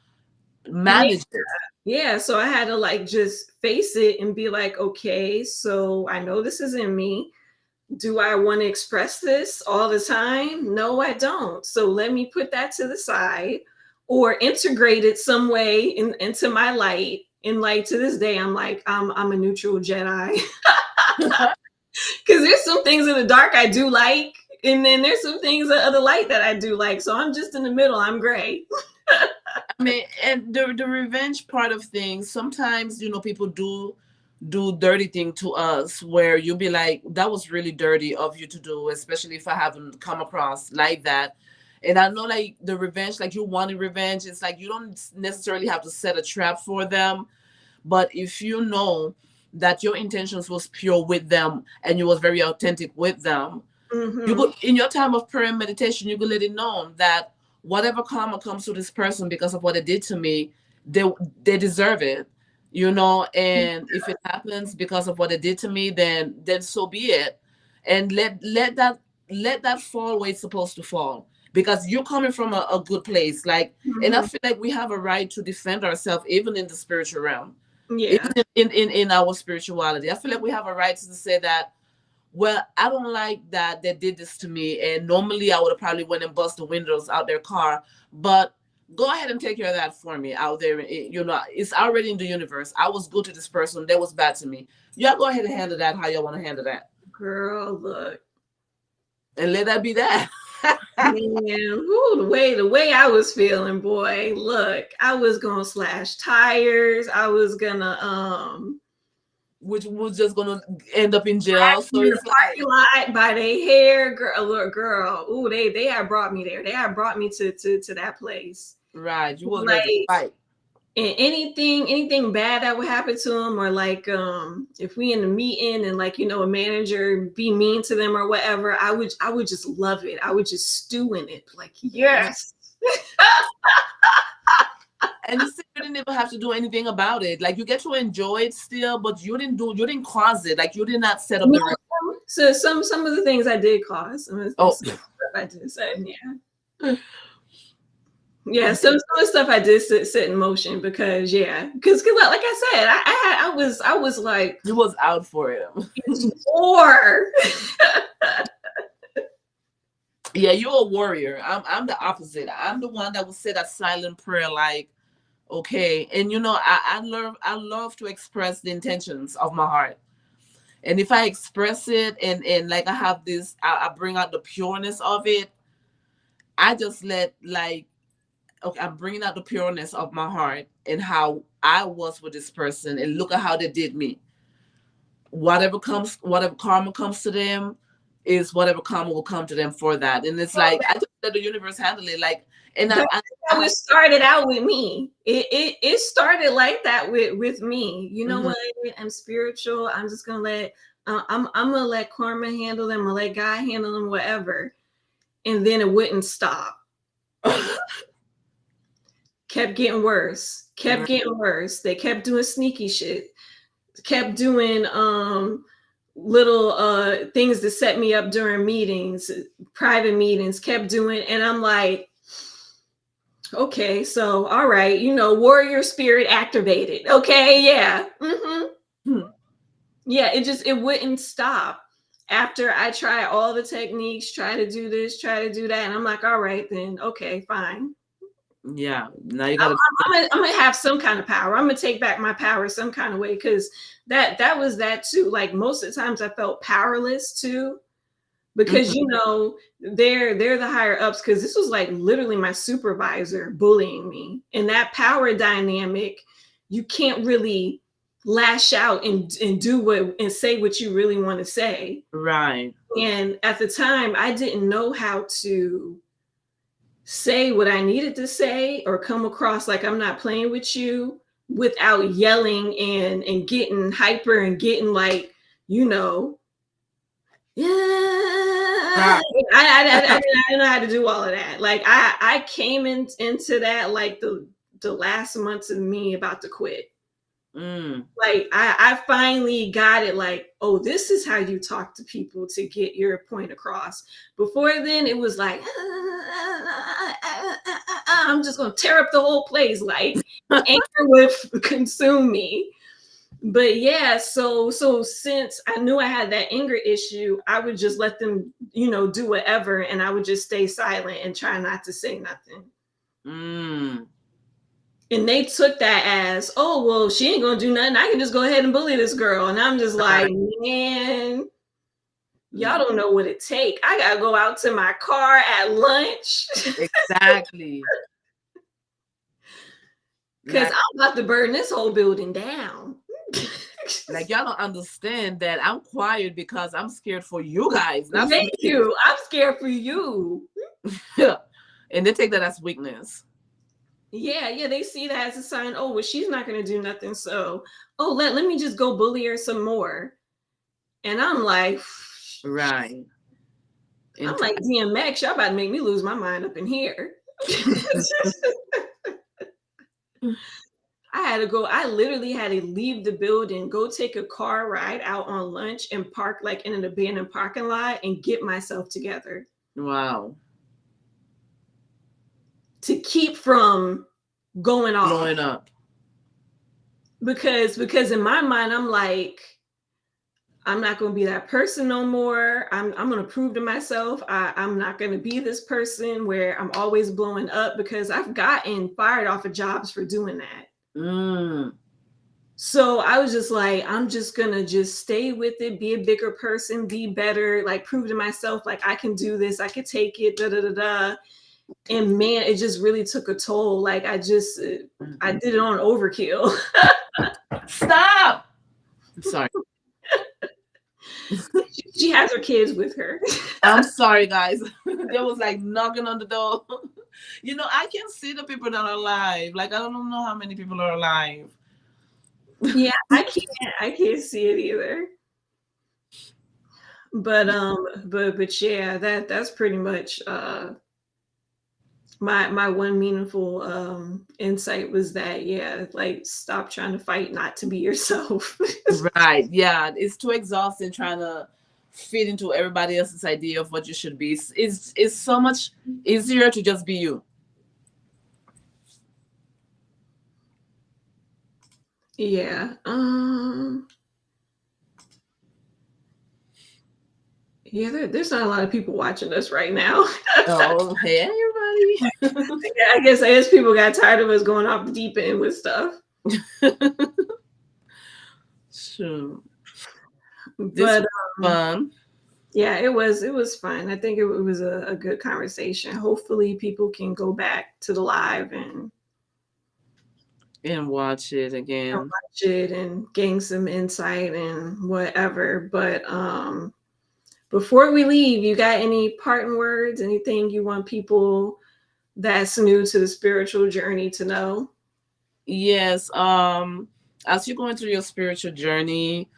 manage it. Yeah, so I had to like just face it and be like, okay, so I know this is in me. Do I want to express this all the time? No, I don't. So let me put that to the side or integrate it some way into my light. And like to this day, I'm like, I'm a neutral Jedi. Because there's some things in the dark I do like. And then there's some things of the light that I do like. So I'm just in the middle. I'm gray. I mean, and the revenge part of things, sometimes, people do dirty thing to us where you'll be like, that was really dirty of you to do, especially if I haven't come across like that. And I know like the revenge, like you wanting revenge, it's like you don't necessarily have to set a trap for them. But if you know that your intentions was pure with them and you was very authentic with them, you could, in your time of prayer and meditation, you could let it know that whatever karma comes to this person because of what they did to me, they deserve it, and if it happens because of what they did to me, then so be it. And let that fall where it's supposed to fall, because you're coming from a good place. Like, and I feel like we have a right to defend ourselves, even in the spiritual realm. Yeah. Even in our spirituality. I feel like we have a right to say that, well, I don't like that they did this to me, and normally I would have probably went and bust the windows out their car, but go ahead and take care of that for me out there. It's already in the universe. I was good to this person. That was bad to me. Y'all go ahead and handle that how y'all want to handle that. Girl, look. And let that be that. Man, the way I was feeling, boy. Look, I was gonna slash tires. I was gonna which was just gonna end up in jail. So it's parking lot by their hair, girl. Ooh, they had brought me there. They had brought me to that place. Right, you was like, ready to fight. And anything bad that would happen to them, or like if we in a meeting and like a manager be mean to them or whatever, I would just love it. I would just stew in it, like, yes. And you didn't even have to do anything about it. Like, you get to enjoy it still, but you didn't cause it. Like, you did not set up the. So some of the things I did cause. I did say, yeah. Yeah, some of the stuff I did set in motion because like I said, I was like, you was out for it. War. Yeah, you're a warrior. I'm the opposite. I'm the one that will say that silent prayer, like, okay. And I love to express the intentions of my heart. And if I express it and like I have this, I bring out the pureness of it. I just let like, okay, I'm bringing out the pureness of my heart and how I was with this person, and look at how they did me. Whatever karma comes to them is whatever karma will come to them for that. And it's like, I just let the universe handle it. Like, and it started out with me. It started like that with me. You know what? I'm spiritual. I'm just gonna let I'm gonna let karma handle them. I'm gonna let God handle them, whatever. And then it wouldn't stop. Kept getting worse. Getting worse. They kept doing sneaky shit. Kept doing little things to set me up during meetings, private meetings. Kept doing, and I'm like, okay, so all right, warrior spirit activated. Okay, yeah. Yeah, it wouldn't stop. After I try all the techniques, try to do this, try to do that, and I'm like, all right, then, okay, fine. Yeah. Now you gotta. I'm gonna have some kind of power. I'm gonna take back my power some kind of way, because that was that too. Like most of the times I felt powerless too, because they're the higher ups, because this was like literally my supervisor bullying me. And that power dynamic, you can't really lash out and do what and say what you really want to say. Right. And at the time I didn't know how to say what I needed to say or come across like I'm not playing with you without yelling and getting hyper and getting like, yeah. I didn't know how to do all of that. Like I came into that like the last months of me about to quit. Like I finally got it, like, oh, this is how you talk to people to get your point across. Before then it was like I'm just gonna tear up the whole place, like anger would consume me. But yeah, so since I knew I had that anger issue, I would just let them do whatever, and I would just stay silent and try not to say nothing. And they took that as, oh, well, she ain't gonna do nothing, I can just go ahead and bully this girl. And I'm just like, man, y'all don't know what it takes. I gotta go out to my car at lunch. Exactly. Because I'm about to burn this whole building down. Like, y'all don't understand that I'm quiet because I'm scared for you guys. Thank you. I'm scared for you. And they take that as weakness. Yeah, they see that as a sign. Oh, well, she's not going to do nothing. So, let me just go bully her some more. And I'm like, right. I'm like, DMX, y'all about to make me lose my mind up in here. I literally had to leave the building, go take a car ride out on lunch and park like in an abandoned parking lot and get myself together. Wow. To keep from going off. Blowing up. Because in my mind, I'm like, I'm not going to be that person no more. I'm going to prove to myself I'm not going to be this person where I'm always blowing up, because I've gotten fired off of jobs for doing that. So I was just like, I'm just going to just stay with it, be a bigger person, be better, like prove to myself, like I can do this, I could take it, And man, it just really took a toll. Like I did it on overkill. Stop. I'm sorry. She has her kids with her. I'm sorry, guys. They was like knocking on the door. I can see the people that are alive. Like, I don't know how many people are alive. Yeah, I can't see it either. But yeah, that's pretty much my one meaningful insight was that, yeah, like stop trying to fight not to be yourself. Right. Yeah, it's too exhausting trying to fit into everybody else's idea of what you should be. It's so much easier to just be you. Yeah. Yeah, there's not a lot of people watching us right now. Oh, hey everybody. Yeah, I guess people got tired of us going off the deep end with stuff. Sure. But fun. Yeah, it was fun. I think it was a good conversation. Hopefully people can go back to the live and watch it again. Watch it and gain some insight and whatever. But before we leave, you got any parting words? Anything you want people that's new to the spiritual journey to know? Yes. As you're going through your spiritual journey,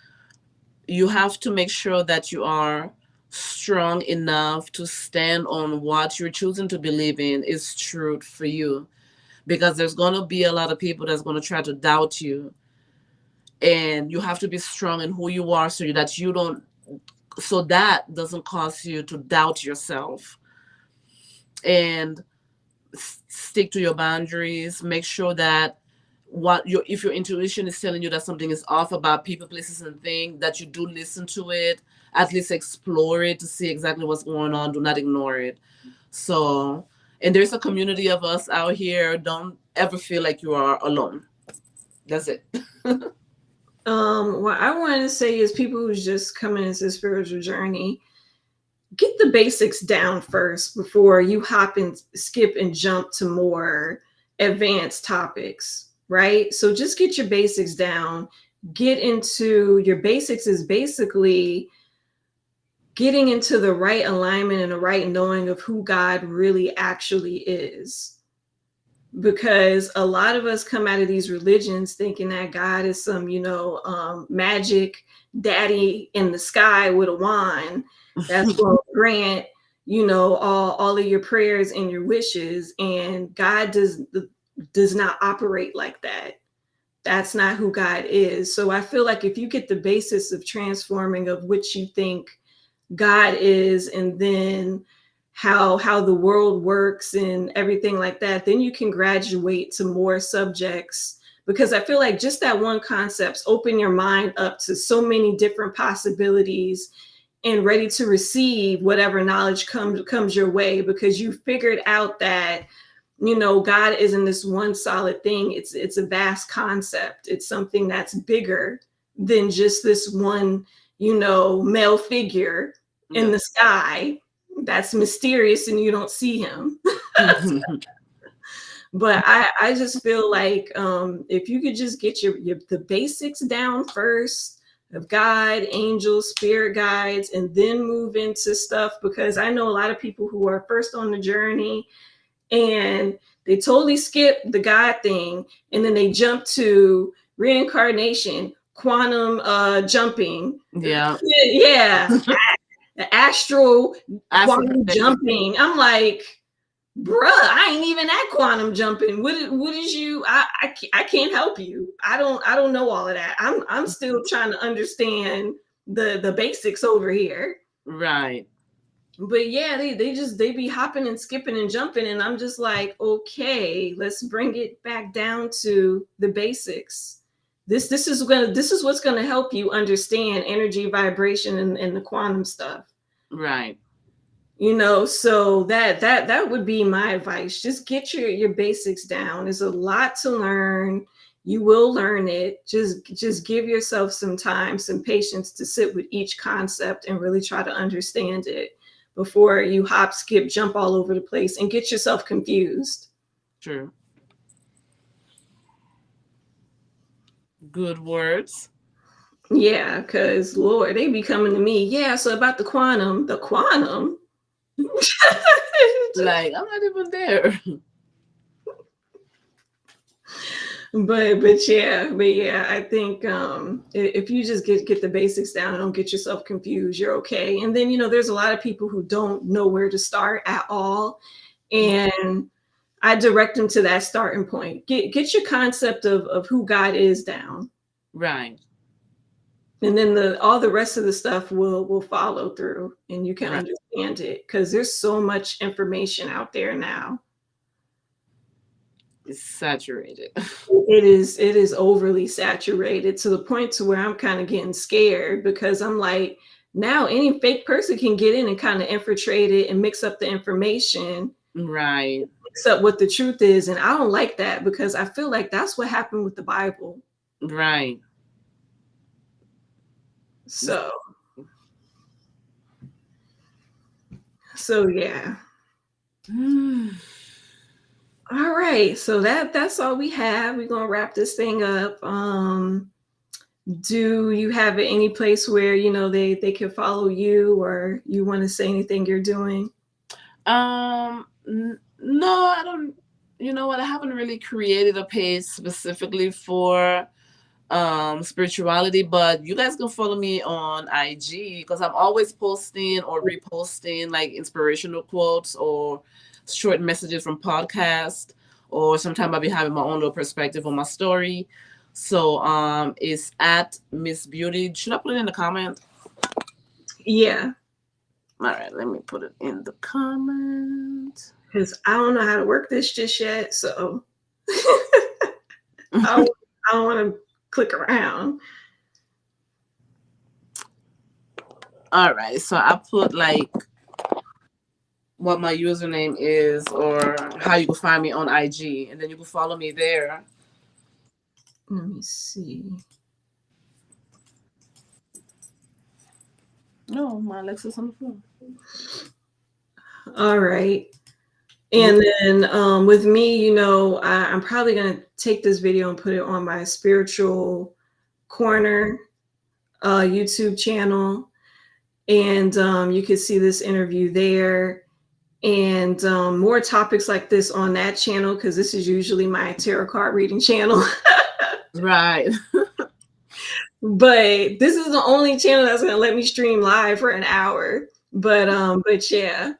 you have to make sure that you are strong enough to stand on what you're choosing to believe in is truth for you, because there's going to be a lot of people that's going to try to doubt you, and you have to be strong in who you are so that doesn't cause you to doubt yourself. And stick to your boundaries. Make sure that if your intuition is telling you that something is off about people, places, and things, that you do listen to it, at least explore it to see exactly what's going on. Do not ignore it. So, And there's a community of us out here. Don't ever feel like you are alone. That's it. What I want to say is people who's just coming into the spiritual journey, get the basics down first before you hop and skip and jump to more advanced topics, right? So just get your basics down. Get into your basics is basically getting into the right alignment and the right knowing of who God really actually is. Because a lot of us come out of these religions thinking that God is some, magic daddy in the sky with a wand that's going to grant, all of your prayers and your wishes. And God does not operate like that. That's not who God is. So I feel like if you get the basis of transforming of what you think God is, and then how the world works and everything like that, then you can graduate to more subjects, because I feel like just that one concepts open your mind up to so many different possibilities and ready to receive whatever knowledge comes your way, because you figured out that God isn't this one solid thing. It's a vast concept. It's something that's bigger than just this one male figure in the sky that's mysterious and you don't see him. But I just feel like if you could just get the basics down first of God, angels, spirit guides, and then move into stuff, because I know a lot of people who are first on the journey and they totally skip the God thing, and then they jump to reincarnation, quantum jumping. Yeah. The astral quantum jumping. I'm like, bruh, I ain't even at quantum jumping. What is you? I can't help you. I don't know all of that. I'm still trying to understand the basics over here. Right. But yeah, they be hopping and skipping and jumping, and I'm just like, okay, let's bring it back down to the basics. This is what's gonna help you understand energy, vibration, and the quantum stuff. Right. So that would be my advice. Just get your basics down. There's a lot to learn. You will learn it. Just give yourself some time, some patience to sit with each concept and really try to understand it before you hop, skip, jump all over the place and get yourself confused. True. Good words. Yeah, because Lord, they be coming to me. Yeah, so about the quantum. Like, I'm not even there. But yeah, I think if you just get the basics down and don't get yourself confused, you're okay. And then there's a lot of people who don't know where to start at all, and I direct them to that starting point. Get your concept of who God is down, right? And then all the rest of the stuff will follow through, and you can understand it, because there's so much information out there now. It's saturated. It is overly saturated to the point to where I'm kind of getting scared, because I'm like, now any fake person can get in and kind of infiltrate it and mix up the information, right? Mix up what the truth is, and I don't like that, because I feel like that's what happened with the Bible, right? So yeah. All right, so that's all we have. We're gonna wrap this thing up. Do you have any place where they can follow you, or you want to say anything you're doing? No, I don't. You know what? I haven't really created a page specifically for spirituality, but you guys can follow me on IG, because I'm always posting or reposting like inspirational quotes or short messages from podcasts, or sometimes I'll be having my own little perspective on my story. So it's at Miss Beauty. Should I put it in the comment? Yeah. All right, let me put it in the comment, because I don't know how to work this just yet, so I don't want to click around. All right, so I put like what my username is or how you can find me on IG, and then you can follow me there. Let me see. No, my Alexa's on the phone. All right. And then with me, I'm probably going to take this video and put it on my Spiritual Corner YouTube channel. And you can see this interview there. And more topics like this on that channel, because this is usually my tarot card reading channel. Right. But this is the only channel that's going to let me stream live for an hour. But yeah.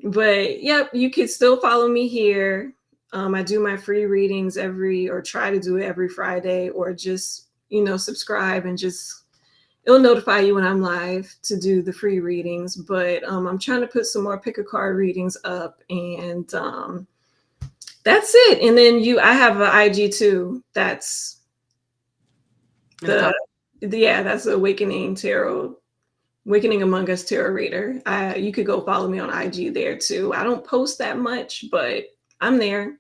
But yep, you can still follow me here. I do my free readings try to do it every Friday, or just, subscribe and it'll notify you when I'm live to do the free readings. But I'm trying to put some more pick a card readings up, and that's it. And then I have an IG too. That's that's Awakening Tarot. Awakening Among Us Tarot Reader. You could go follow me on IG there too. I don't post that much, but I'm there.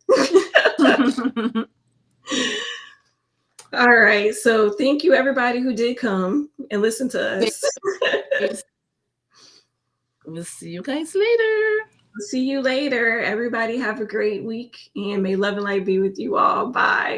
All right. So thank you everybody who did come and listen to us. We'll see you guys later. See you later. Everybody have a great week, and may love and light be with you all. Bye.